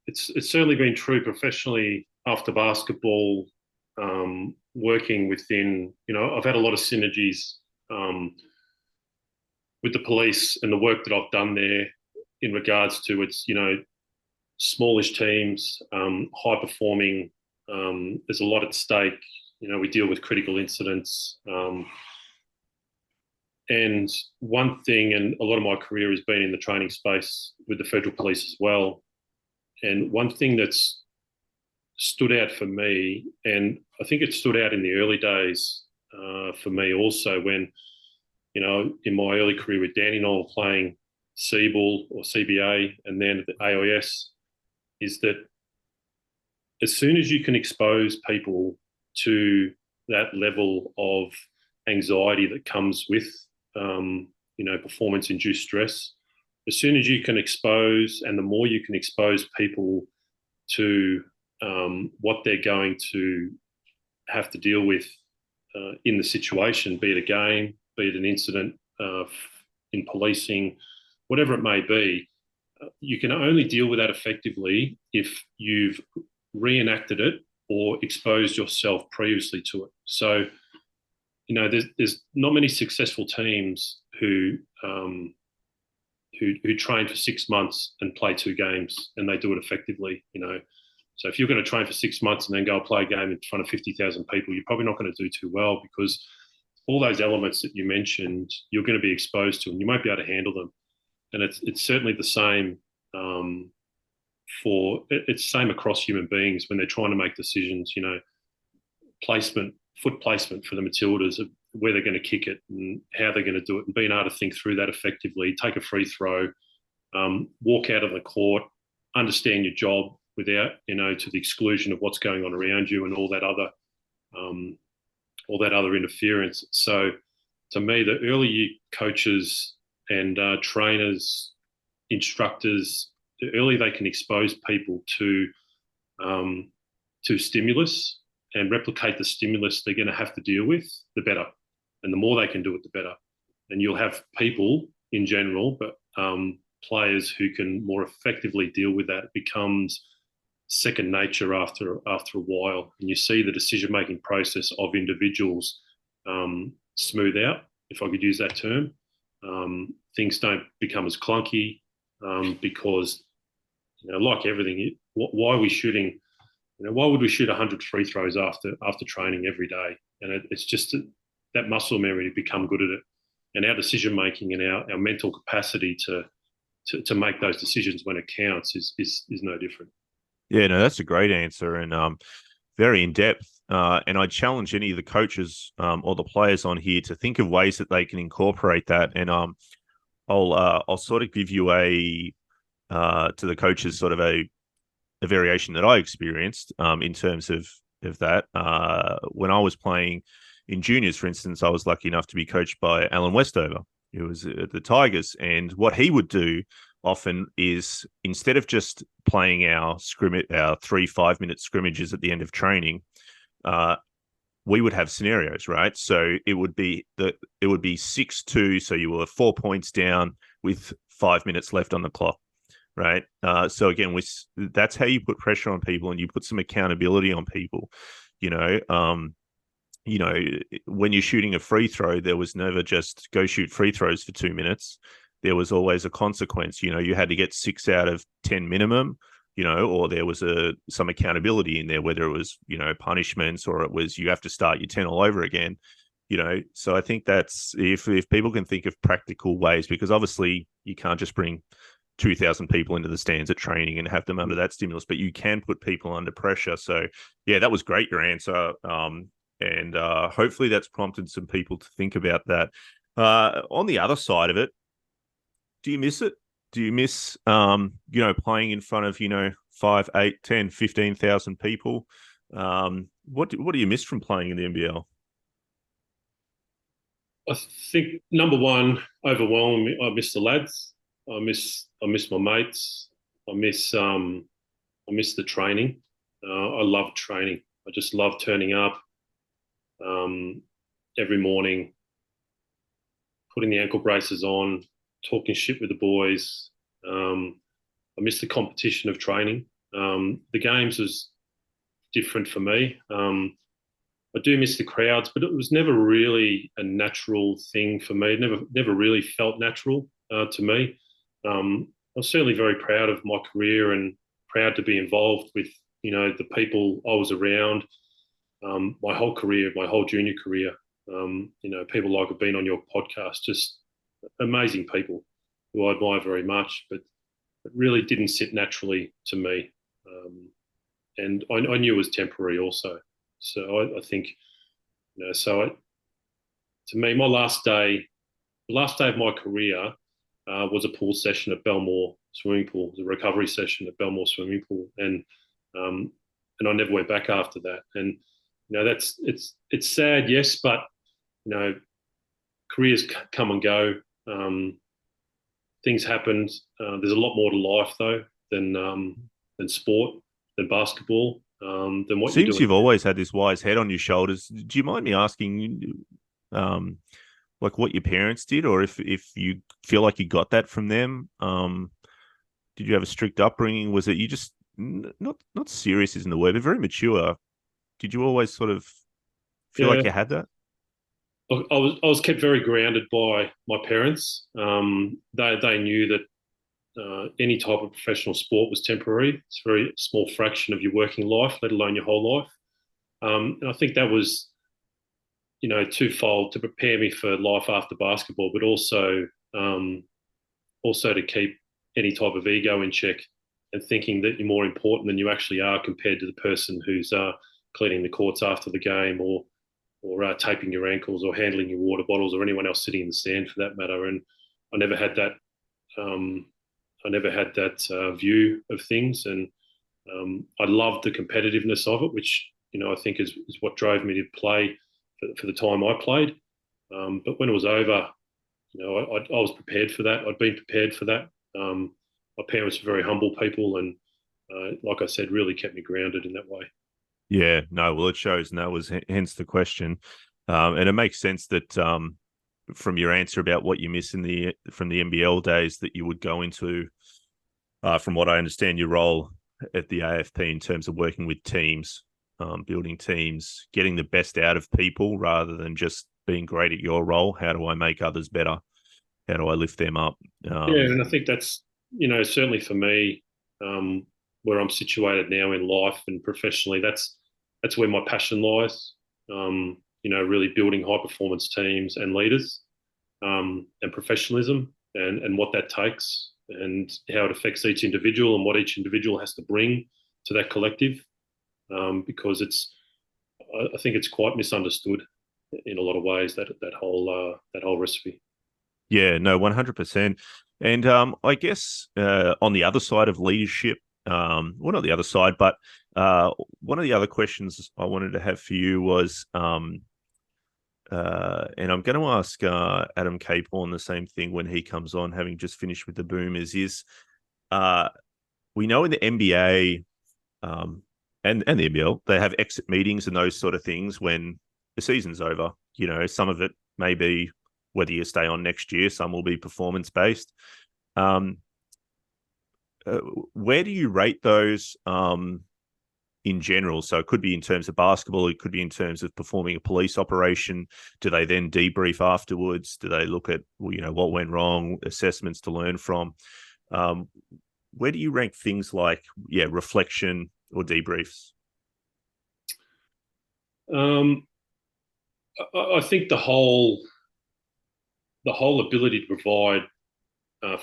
it's certainly been true professionally after basketball. Working within, I've had a lot of synergies with the police and the work that I've done there in regards to its, smallish teams, high performing. There's a lot at stake. We deal with critical incidents. And one thing, and a lot of my career has been in the training space with the federal police as well. And one thing that's stood out for me, and I think it stood out in the early days for me also when, in my early career with Danny Knoll playing C-ball or CBA and then at the AIS, is that as soon as you can expose people to that level of anxiety that comes with, performance-induced stress, as soon as you can expose, and the more you can expose people to what they're going to have to deal with in the situation, be it a game, be it an incident in policing, whatever it may be, you can only deal with that effectively if you've reenacted it or exposed yourself previously to it. So, there's not many successful teams who train for 6 months and play 2 games and they do it effectively. So if you're going to train for 6 months and then go play a game in front of 50,000 people, you're probably not going to do too well because all those elements that you mentioned, you're going to be exposed to and you won't be able to handle them. And it's certainly the same it's the same across human beings when they're trying to make decisions, foot placement for the Matildas, of where they're going to kick it and how they're going to do it, and being able to think through that effectively, take a free throw, walk out of the court, understand your job without, to the exclusion of what's going on around you and all that other interference. So to me, the early year coaches and trainers, instructors, the earlier they can expose people to stimulus and replicate the stimulus they're going to have to deal with, the better. And the more they can do it, the better. And you'll have people in general, but players who can more effectively deal with that. It becomes second nature after a while. And you see the decision-making process of individuals smooth out, if I could use that term. Things don't become as clunky because, like everything, why are we shooting? Why would we shoot 100 free throws after training every day? And it's just that muscle memory to become good at it, and our decision making and our mental capacity to make those decisions when it counts is no different. Yeah, no, that's a great answer and very in depth. And I challenge any of the coaches or the players on here to think of ways that they can incorporate that. And I'll sort of give you to the coaches sort of a variation that I experienced in terms of that. When I was playing in juniors, for instance, I was lucky enough to be coached by Alan Westover, who was at the Tigers. And what he would do often is, instead of just playing our 3-5-minute scrimmages at the end of training, we would have scenarios, right? So it would be 6-2, so you were 4 points down with 5 minutes left on the clock, right? So again, that's how you put pressure on people, and you put some accountability on people. When you're shooting a free throw, there was never just go shoot free throws for 2 minutes. There was always a consequence. You had to get 6 out of 10 minimum, or there was some accountability in there, whether it was, punishments or it was you have to start your 10 all over again, So I think that's if people can think of practical ways, because obviously you can't just bring 2,000 people into the stands at training and have them under that stimulus, but you can put people under pressure. So yeah, that was great, your answer. And hopefully that's prompted some people to think about that. On the other side of it, do you miss it? Do you miss, playing in front of, 5, 8, 10, 15,000 people? What do you miss from playing in the NBL? I think number one, overwhelmingly, I miss the lads. I miss my mates. I miss the training. I love training. I just love turning up every morning, putting the ankle braces on, talking shit with the boys. I miss the competition of training. The games was different for me. I do miss the crowds, but it was never really a natural thing for me. It never really felt natural to me. I was certainly very proud of my career and proud to be involved with, the people I was around my whole career, my whole junior career. People like have been on your podcast, just amazing people who I admire very much, but it really didn't sit naturally to me. And I knew it was temporary also. So I think, to me, the last day of my career was a pool session at Belmore swimming pool. It was a recovery session at Belmore swimming pool, and I never went back after that. And it's sad, yes, but careers come and go. Things happened. There's a lot more to life though than sport, than basketball, than what you're Seems doing. you've always had this wise head on your shoulders. Do you mind me asking, like what your parents did, or if you feel like you got that from them? Did you have a strict upbringing? Was it you just not serious isn't the word, but very mature? Did you always sort of feel like Yeah, you had that? I was kept very grounded by my parents. They knew that any type of professional sport was temporary. It's a very small fraction of your working life, let alone your whole life. And I think that was, twofold to prepare me for life after basketball, but also to keep any type of ego in check and thinking that you're more important than you actually are compared to the person who's cleaning the courts after the game or taping your ankles or handling your water bottles or anyone else sitting in the stand for that matter. And I never had that. View of things, and I loved the competitiveness of it, which I think is what drove me to play for the time I played. But when it was over, I was prepared for that. I'd been prepared for that. My parents were very humble people, and like I said, really kept me grounded in that way. Yeah, no, well, it shows, and that was hence the question. And it makes sense that from your answer about what you miss from the NBL days, that you would go into, from what I understand, your role at the AFP in terms of working with teams, building teams, getting the best out of people rather than just being great at your role. How do I make others better? How do I lift them up? Yeah, and I think that's certainly for me, where I'm situated now in life and professionally. That's where my passion lies. Really building high performance teams and leaders, and professionalism, and what that takes, and how it affects each individual, and what each individual has to bring to that collective. Because I think it's quite misunderstood in a lot of ways, that whole recipe. Yeah, no, 100%. And I guess on the other side of leadership, well, not the other side, but one of the other questions I wanted to have for you was, and I'm going to ask Adam Capehorn the same thing when he comes on, having just finished with the Boomers, is we know in the NBA and the NBL, they have exit meetings and those sort of things when the season's over. Some of it may be whether you stay on next year, some will be performance-based. Where do you rate those in general? So it could be in terms of basketball, it could be in terms of performing a police operation. Do they then debrief afterwards? Do they look at, what went wrong, assessments to learn from? Where do you rank things like, reflection or debriefs? I think the whole ability to provide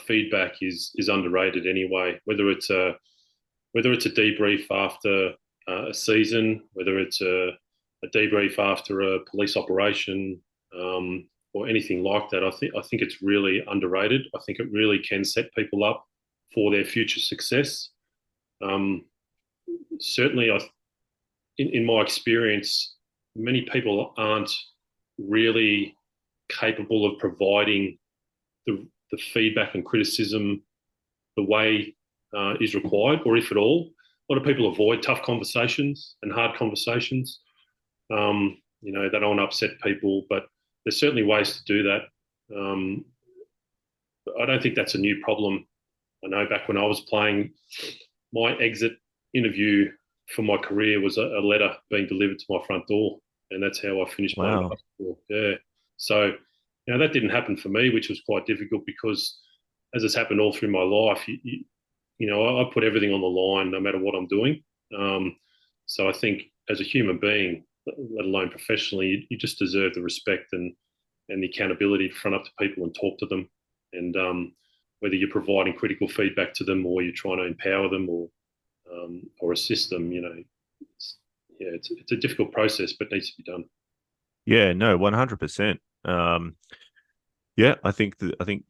feedback is underrated anyway. Whether it's a debrief after a season, whether it's a debrief after a police operation, or anything like that, I think it's really underrated. I think it really can set people up for their future success. Certainly, in my experience, many people aren't really capable of providing the feedback and criticism the way is required, or if at all. A lot of people avoid tough conversations and hard conversations. They don't want to upset people, but there's certainly ways to do that. I don't think that's a new problem. I know back when I was playing, my exit interview for my career was a letter being delivered to my front door, and that's how I finished playing Wow. basketball. Yeah, so that didn't happen for me, which was quite difficult because, as it's happened all through my life, I put everything on the line no matter what I'm doing. So I think as a human being, let alone professionally, you just deserve the respect and the accountability to front up to people and talk to them. And whether you're providing critical feedback to them or you're trying to empower them or assist them, it's a difficult process, but it needs to be done. Yeah, no, 100%. Yeah, I think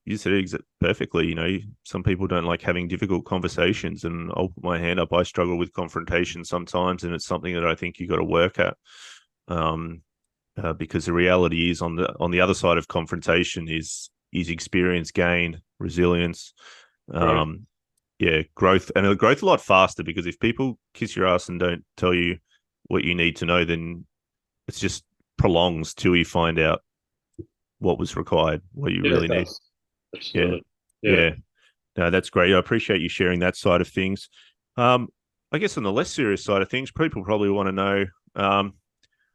you said it perfectly. Some people don't like having difficult conversations, and I'll put my hand up. I struggle with confrontation sometimes, and it's something that I think you got to work at. Because the reality is on the other side of confrontation is experience gained, resilience, Right. yeah, growth, and it'll growth a lot faster because if people kiss your ass and don't tell you what you need to know, then it's just prolongs till you find out what was required, what you Yeah, really it need. does. Yeah, Absolutely. Yeah. yeah. No, that's great. I appreciate you sharing that side of things. Um, I guess on the less serious side of things, people probably want to know,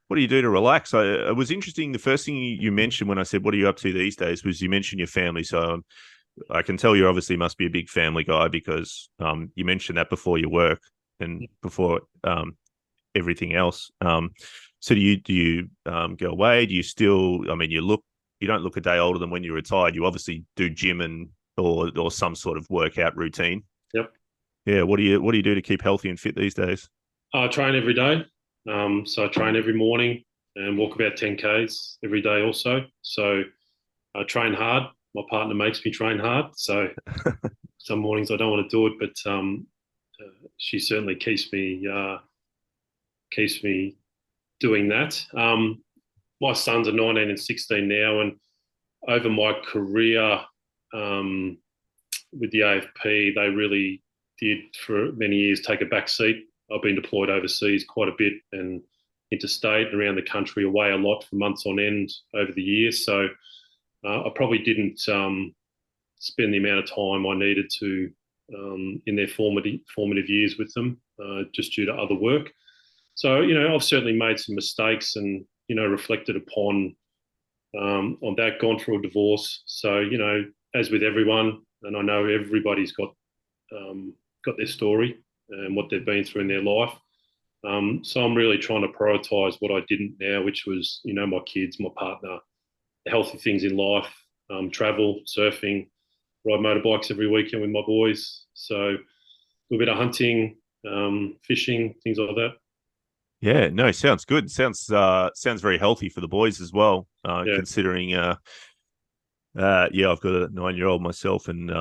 what do you do to relax? It was interesting. The first thing you mentioned when I said, "What are you up to these days?" was you mentioned your family. So I can tell you obviously must be a big family guy because you mentioned that before your work and before everything else. So do you go away? Do you still? I mean, you don't look a day older than when you retired. You obviously do gym and or some sort of workout routine. Yep. Yeah. What do you do to keep healthy and fit these days? I train every day. So I train every morning and walk about 10Ks every day also. So I train hard. My partner makes me train hard. So some mornings I don't want to do it, but she certainly keeps me doing that. My sons are 19 and 16 now, and over my career um, with the AFP, they really did for many years take a back seat. I've been deployed overseas quite a bit and interstate around the country, away a lot for months on end over the years. So I probably didn't spend the amount of time I needed to in their formative years with them, just due to other work. So I've certainly made some mistakes and reflected upon on that, gone through a divorce. So as with everyone, and I know everybody's got their story and what they've been through in their life. So I'm really trying to prioritize what I didn't now, which was my kids, my partner, the healthy things in life, travel, surfing, ride motorbikes every weekend with my boys. So a little bit of hunting, fishing, things like that. Yeah, no, sounds good. Sounds very healthy for the boys as well. Yeah, Considering yeah, I've got a 9-year-old myself, and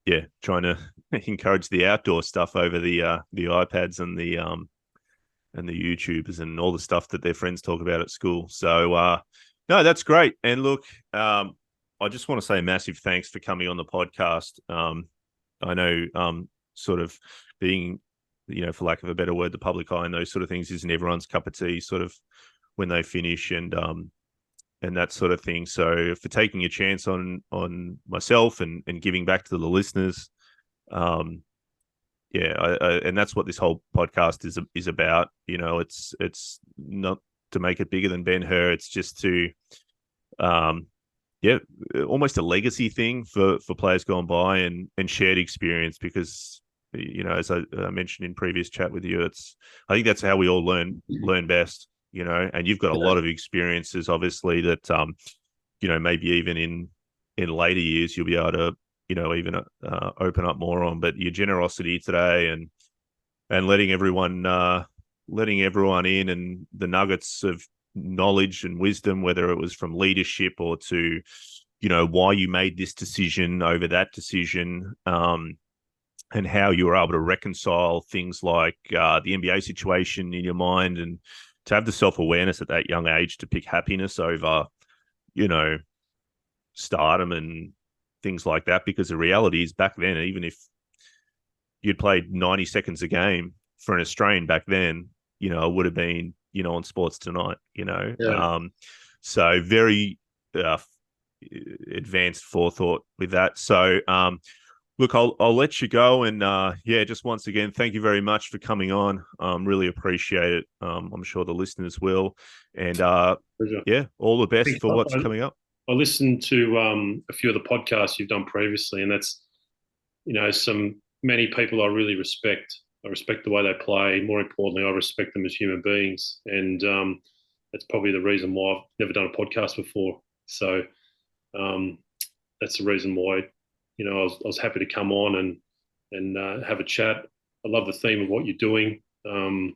yeah, trying to encourage the outdoor stuff over the iPads and the YouTubers and all the stuff that their friends talk about at school. So no, that's great. And look, I just want to say a massive thanks for coming on the podcast. I know sort of being, for lack of a better word, the public eye and those sort of things isn't everyone's cup of tea, sort of when they finish and that sort of thing. So for taking a chance on myself and giving back to the listeners, yeah, and that's what this whole podcast is about. It's not to make it bigger than Ben Hur. It's just to, yeah, almost a legacy thing for players gone by and shared experience because as I mentioned in previous chat with you, I think that's how we all learn best. And you've got a lot of experiences, obviously, that maybe even in later years you'll be able to even open up more on. But your generosity today and letting everyone in, and the nuggets of knowledge and wisdom, whether it was from leadership or to why you made this decision over that decision, and how you were able to reconcile things like the NBA situation in your mind, and to have the self-awareness at that young age to pick happiness over stardom and things like that. Because the reality is, back then, even if you'd played 90 seconds a game for an Australian back then, it would have been, on Sports Tonight, yeah. So very advanced forethought with that. So Look, I'll let you go, and yeah, just once again, thank you very much for coming on. Really appreciate it. I'm sure the listeners will, and Pleasure. yeah, all the I best think for what's coming up. I listened to a few of the podcasts you've done previously, and that's some many people I really respect. I respect the way they play. More importantly, I respect them as human beings, and that's probably the reason why I've never done a podcast before. So um, that's the reason why I was happy to come on and have a chat. I love the theme of what you're doing, and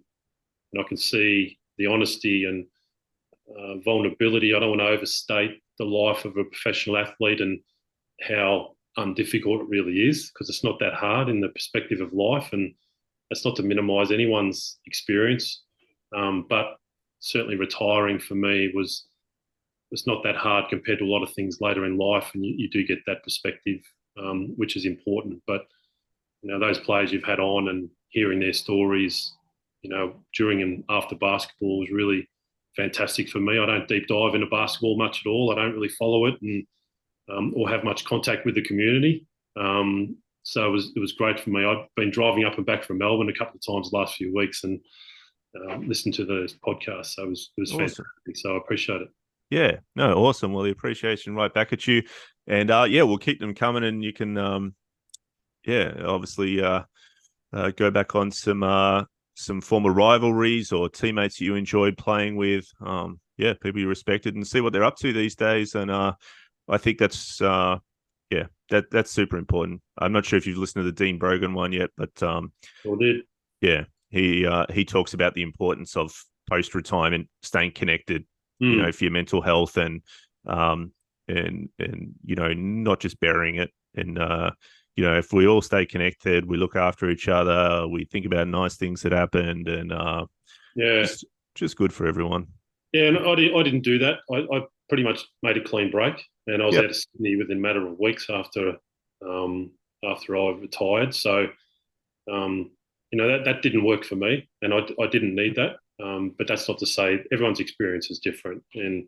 I can see the honesty and vulnerability. I don't want to overstate the life of a professional athlete and how undifficult it really is, because it's not that hard in the perspective of life. And that's not to minimize anyone's experience, but certainly retiring for me was not that hard compared to a lot of things later in life, and you do get that perspective, which is important. But those players you've had on and hearing their stories, during and after basketball was really fantastic for me. I don't deep dive into basketball much at all. I don't really follow it and or have much contact with the community. So it was great for me. I've been driving up and back from Melbourne a couple of times the last few weeks and listened to the podcast. So it was Awesome. fantastic. So I appreciate it. Yeah, no, awesome. Well, the appreciation right back at you, and yeah, we'll keep them coming, and you can yeah, obviously go back on some former rivalries or teammates that you enjoyed playing with. Yeah, people you respected, and see what they're up to these days. And I think that's yeah, that's super important. I'm not sure if you've listened to the Dean Brogan one yet, but Well, did. yeah, he talks about the importance of post retirement staying connected, Mm. for your mental health um and not just burying it. And if we all stay connected, we look after each other, we think about nice things that happened, and Yeah. just good for everyone. Yeah, and I didn't do that. I pretty much made a clean break, and I was out Yep. of Sydney within a matter of weeks um, after I retired. So that didn't work for me, and I didn't need that. But that's not to say everyone's experience is different, and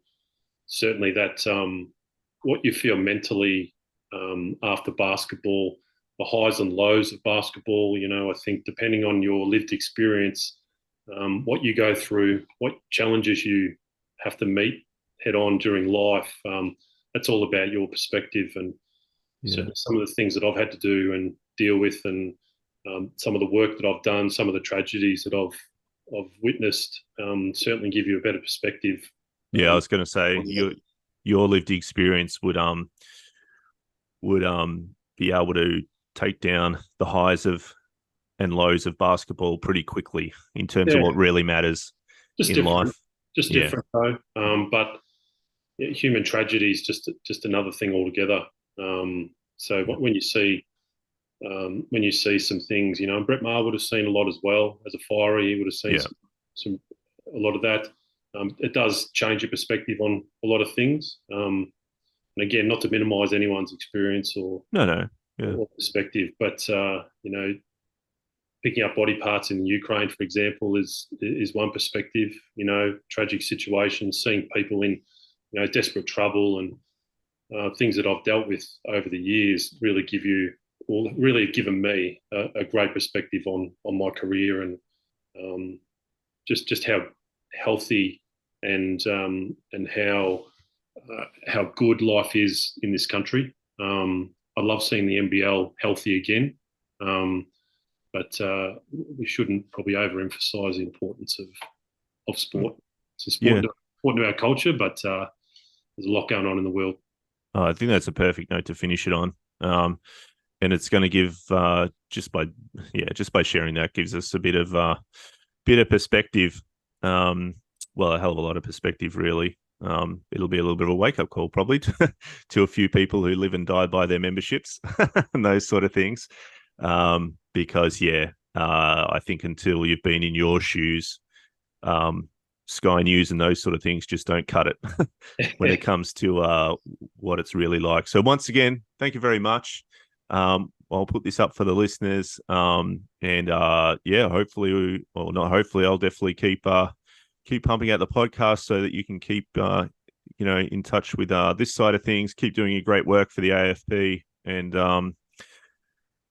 certainly that what you feel mentally after basketball, the highs and lows of basketball. I think depending on your lived experience, what you go through, what challenges you have to meet head on during life, that's all about your perspective. And Yeah. certainly some of the things that I've had to do and deal with, and some of the work that I've done, some of the tragedies that I've witnessed, certainly give you a better perspective. Yeah, I was going to say your lived experience would be able to take down the highs of and lows of basketball pretty quickly in terms of Yeah, what really matters just in different, life. just Yeah. different though. But yeah, human tragedy is just another thing altogether. So Yeah. when you see some things, and Brett Maher would have seen a lot as well as a fiery. He would have seen Yeah. a lot of that. It does change your perspective on a lot of things. And again, not to minimise anyone's experience No, no. Yeah. or perspective, but picking up body parts in Ukraine, for example, is one perspective. Tragic situations, seeing people in desperate trouble, and things that I've dealt with over the years really given me a great perspective on my career, and just how healthy and how good life is in this country. I love seeing the NBL healthy again, but we shouldn't probably overemphasise the importance of sport. It's Yeah. important to our culture, but there's a lot going on in the world. Oh, I think that's a perfect note to finish it on. And it's going to give just by sharing that gives us a bit of perspective. Well, a hell of a lot of perspective, really. It'll be a little bit of a wake up call, probably, to a few people who live and die by their memberships and those sort of things. Because I think until you've been in your shoes, Sky News and those sort of things just don't cut it when it comes to what it's really like. So once again, thank you very much. I'll put this up for the listeners, and hopefully, or not hopefully, I'll definitely keep pumping out the podcast so that you can keep in touch with this side of things. Keep doing your great work for the AFP, and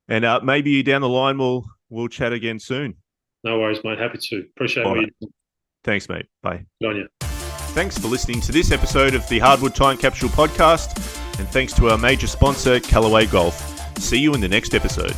And maybe down the line we'll chat again soon. No worries, mate. Happy to. Appreciate All what right. you do. Thanks, mate. Bye. Good on you. Thanks for listening to this episode of the Hardwood Time Capsule podcast, and thanks to our major sponsor, Callaway Golf. See you in the next episode.